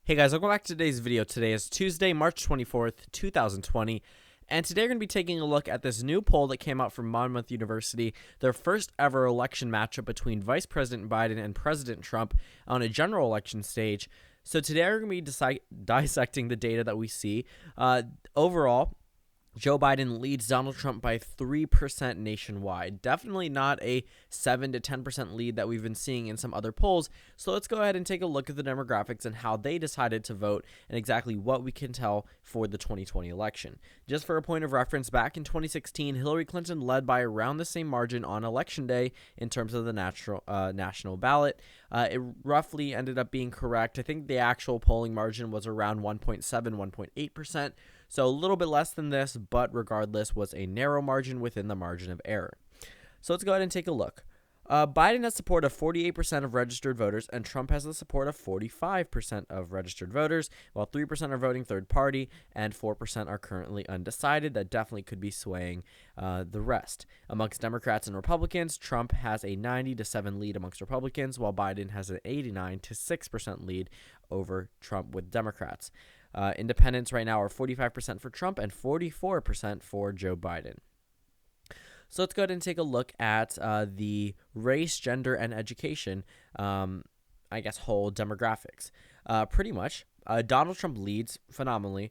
Hey guys, welcome back to today's video. Today is Tuesday, March 24th, 2020, and today we're going to be taking a look at this new poll that came out from Monmouth University, their first ever election matchup between Vice President Biden and President Trump on a general election stage. So today we're going to be dissecting the data that we see. Overall, Joe Biden leads Donald Trump by 3% nationwide. Definitely not a 7 to 10% lead that we've been seeing in some other polls. So let's go ahead and take a look at the demographics and how they decided to vote and exactly what we can tell for the 2020 election. Just for a point of reference, back in 2016, Hillary Clinton led by around the same margin on Election Day in terms of the national ballot. It roughly ended up being correct. I think the actual polling margin was around 1.7, 1.8%. So a little bit less than this, but regardless was a narrow margin within the margin of error. So let's go ahead and take a look. Biden has support of 48% of registered voters, and Trump has the support of 45% of registered voters, while 3% are voting third party, and 4% are currently undecided. That definitely could be swaying the rest. Amongst Democrats and Republicans, Trump has a 90-7 lead amongst Republicans, while Biden has an 89-6% lead over Trump with Democrats. Independents right now are 45% for Trump and 44% for Joe Biden. So let's go ahead and take a look at the race, gender, and education, whole demographics. Pretty much, Donald Trump leads phenomenally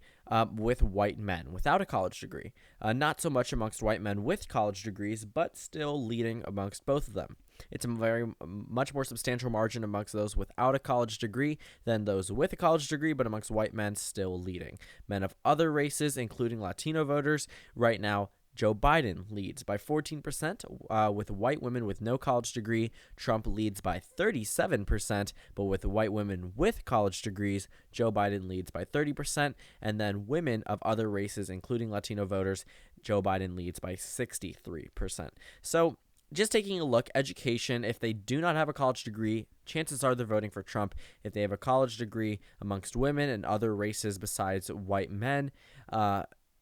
with white men without a college degree. Not so much amongst white men with college degrees, but still leading amongst both of them. It's a much more substantial margin amongst those without a college degree than those with a college degree, but amongst white men still leading. Men of other races, including Latino voters, right now Joe Biden leads by 14%, with white women with no college degree. Trump leads by 37%, but with white women with college degrees, Joe Biden leads by 30%, and then women of other races, including Latino voters, Joe Biden leads by 63%. So just taking a look, education, if they do not have a college degree, chances are they're voting for Trump. If they have a college degree amongst women and other races besides white men,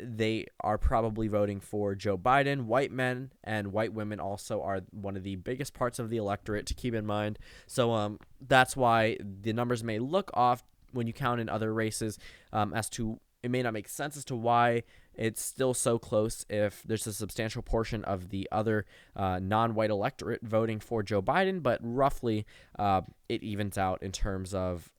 they are probably voting for Joe Biden. White men and white women also are one of the biggest parts of the electorate to keep in mind. So that's why the numbers may look off when you count in other races, as to it may not make sense as to why it's still so close if there's a substantial portion of the other non-white electorate voting for Joe Biden, but roughly it evens out in terms of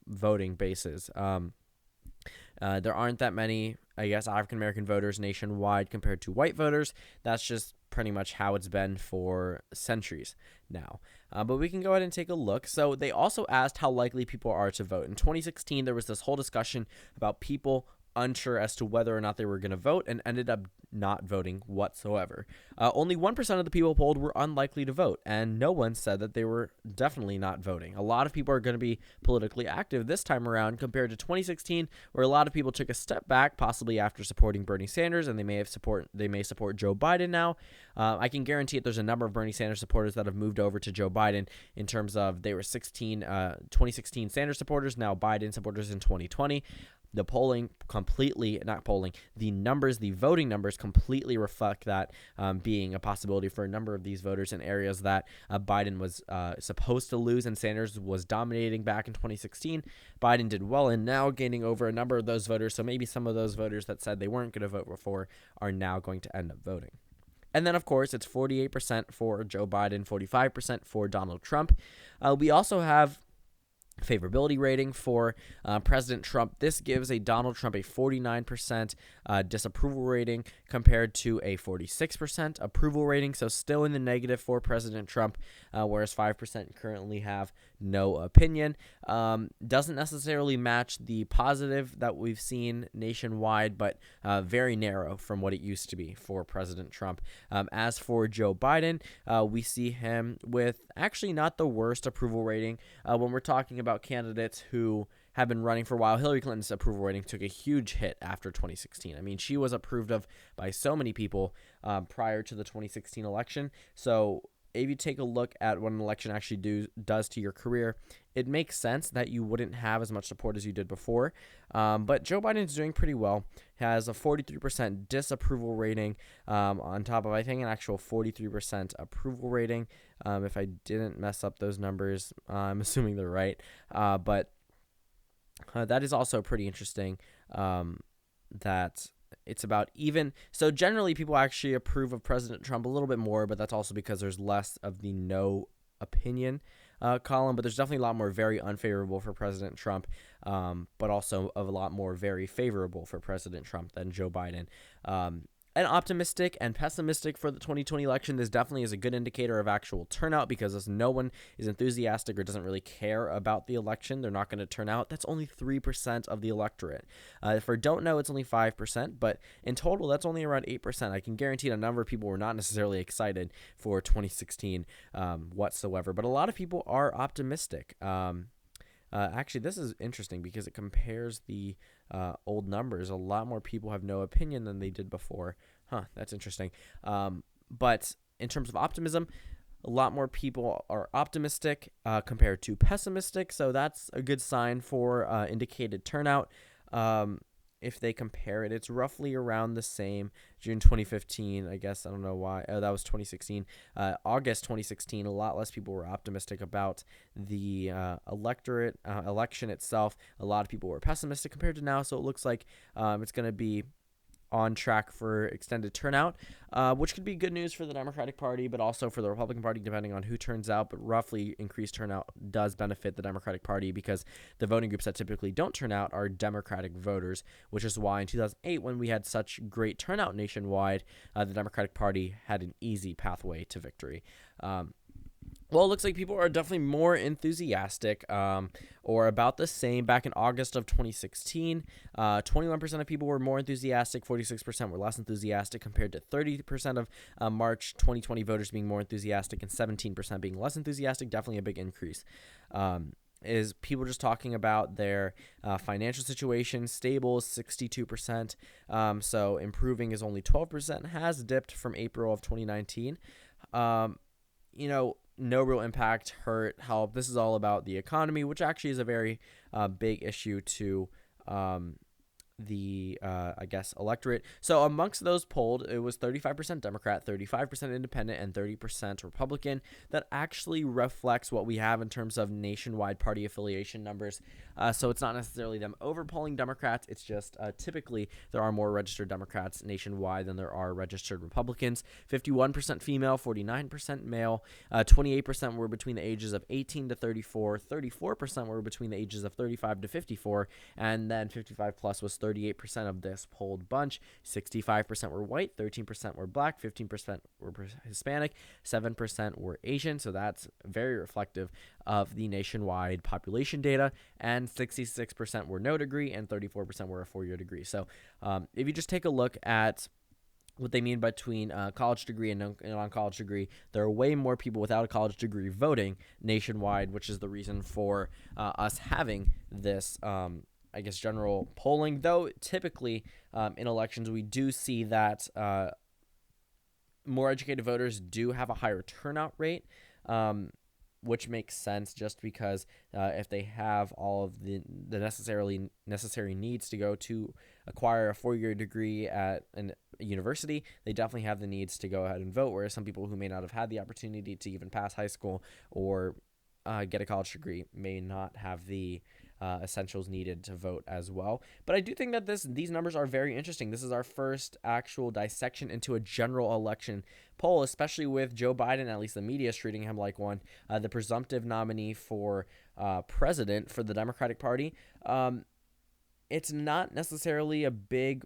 voting bases. There aren't that many, African-American voters nationwide compared to white voters. That's just pretty much how it's been for centuries now. But we can go ahead and take a look. So they also asked how likely people are to vote. In 2016, there was this whole discussion about people unsure as to whether or not they were going to vote and ended up not voting whatsoever. Only 1% of the people polled were unlikely to vote, and no one said that they were definitely not voting. A lot of people are going to be politically active this time around compared to 2016, where a lot of people took a step back, possibly after supporting Bernie Sanders, and they may support Joe Biden now. I can guarantee it. There's a number of Bernie Sanders supporters that have moved over to Joe Biden in terms of they were 2016 Sanders supporters, now Biden supporters in 2020. The the voting numbers completely reflect that, being a possibility for a number of these voters in areas that Biden was supposed to lose and Sanders was dominating back in 2016. Biden did well and now gaining over a number of those voters. So maybe some of those voters that said they weren't going to vote before are now going to end up voting. And then, of course, it's 48% for Joe Biden, 45% for Donald Trump. We also have favorability rating for President Trump. This gives Donald Trump a 49% disapproval rating compared to a 46% approval rating. So still in the negative for President Trump, whereas 5% currently have no opinion. Doesn't necessarily match the positive that we've seen nationwide, but very narrow from what it used to be for President Trump. As for Joe Biden, we see him with actually not the worst approval rating when we're talking about candidates who have been running for a while. Hillary Clinton's approval rating took a huge hit after 2016. I mean, she was approved of by so many people prior to the 2016 election. So if you take a look at what an election actually does to your career, it makes sense that you wouldn't have as much support as you did before. But Joe Biden is doing pretty well. Has a 43% disapproval rating on top of, I think, an actual 43% approval rating. If I didn't mess up those numbers, I'm assuming they're right. But That is also pretty interesting. That it's about even. So generally, people actually approve of President Trump a little bit more, but that's also because there's less of the no opinion column. But there's definitely a lot more very unfavorable for President Trump, but also a lot more very favorable for President Trump than Joe Biden. And optimistic and pessimistic for the 2020 election. This definitely is a good indicator of actual turnout, because as no one is enthusiastic or doesn't really care about the election, they're not going to turn out. That's only 3% of the electorate. For don't know, it's only 5%, but in total, that's only around 8%. I can guarantee a number of people were not necessarily excited for 2016 whatsoever, but a lot of people are optimistic. Actually, this is interesting because it compares the old numbers. A lot more people have no opinion than they did before. That's interesting. But in terms of optimism, a lot more people are optimistic compared to pessimistic. So that's a good sign for indicated turnout. If they compare it, it's roughly around the same. June 2015, I guess, I don't know why. Oh, that was 2016. August 2016, a lot less people were optimistic about the election itself. A lot of people were pessimistic compared to now, so it looks like it's going to be on track for extended turnout, which could be good news for the Democratic Party, but also for the Republican Party, depending on who turns out. But roughly increased turnout does benefit the Democratic Party, because the voting groups that typically don't turn out are Democratic voters, which is why in 2008, when we had such great turnout nationwide, the Democratic Party had an easy pathway to victory. Well, it looks like people are definitely more enthusiastic, or about the same. Back in August of 2016, 21% of people were more enthusiastic, 46% were less enthusiastic, compared to 30% of March 2020 voters being more enthusiastic and 17% being less enthusiastic. Definitely a big increase. Is people just talking about their financial situation. Stable, 62%. So improving is only 12%. Has dipped from April of 2019. No real impact, hurt, help. This is all about the economy, which actually is a very big issue to the electorate. So amongst those polled, it was 35% Democrat, 35% Independent, and 30% Republican. That actually reflects what we have in terms of nationwide party affiliation numbers. So it's not necessarily them overpolling Democrats. It's just typically there are more registered Democrats nationwide than there are registered Republicans. 51% female, 49% male, 28% were between the ages of 18 to 34, 34% were between the ages of 35 to 54, and then 55 plus was 38% of this polled bunch. 65% were white, 13% were black, 15% were Hispanic, 7% were Asian. So that's very reflective of the nationwide population data. And 66% were no degree, and 34% were a four-year degree. So if you just take a look at what they mean between college degree and non-college degree, there are way more people without a college degree voting nationwide, which is the reason for us having this general polling. Though typically in elections, we do see that more educated voters do have a higher turnout rate, which makes sense just because if they have all of the necessary needs to go to acquire a four-year degree at a university, they definitely have the needs to go ahead and vote, whereas some people who may not have had the opportunity to even pass high school or get a college degree may not have the essentials needed to vote as well. But I do think that these numbers are very interesting. This is our first actual dissection into a general election poll, especially with Joe Biden, at least the media is treating him like one, the presumptive nominee for president for the Democratic Party. It's not necessarily a big,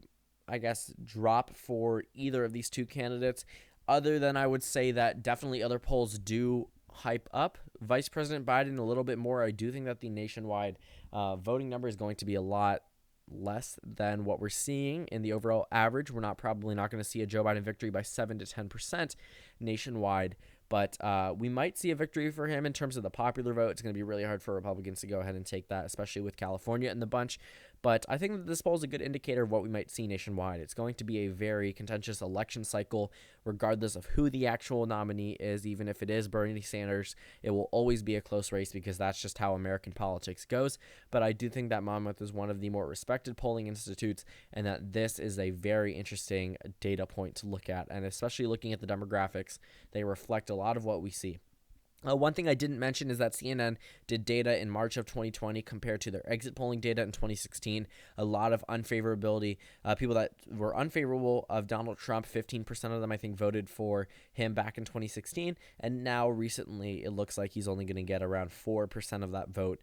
drop for either of these two candidates, other than I would say that definitely other polls do hype up Vice President Biden a little bit more. I do think that the nationwide voting number is going to be a lot less than what we're seeing in the overall average. We're probably not going to see a Joe Biden victory by 7 to 10% nationwide, but we might see a victory for him in terms of the popular vote. It's going to be really hard for Republicans to go ahead and take that, especially with California in the bunch. But I think that this poll is a good indicator of what we might see nationwide. It's going to be a very contentious election cycle, regardless of who the actual nominee is. Even if it is Bernie Sanders, it will always be a close race because that's just how American politics goes. But I do think that Monmouth is one of the more respected polling institutes, and that this is a very interesting data point to look at. And especially looking at the demographics, they reflect a lot of what we see. One thing I didn't mention is that CNN did data in March of 2020 compared to their exit polling data in 2016. A lot of unfavorability. People that were unfavorable of Donald Trump, 15% of them, I think, voted for him back in 2016. And now recently, it looks like he's only going to get around 4% of that vote.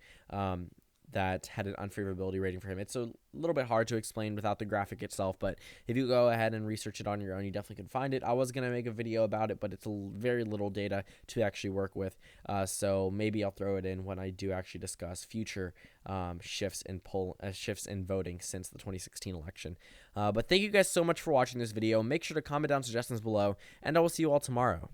That had an unfavorability rating for him. It's a little bit hard to explain without the graphic itself, but if you go ahead and research it on your own, you definitely can find it. I was going to make a video about it, but it's very little data to actually work with, so maybe I'll throw it in when I do actually discuss future shifts in voting since the 2016 election. But thank you guys so much for watching this video. Make sure to comment down suggestions below, and I will see you all tomorrow.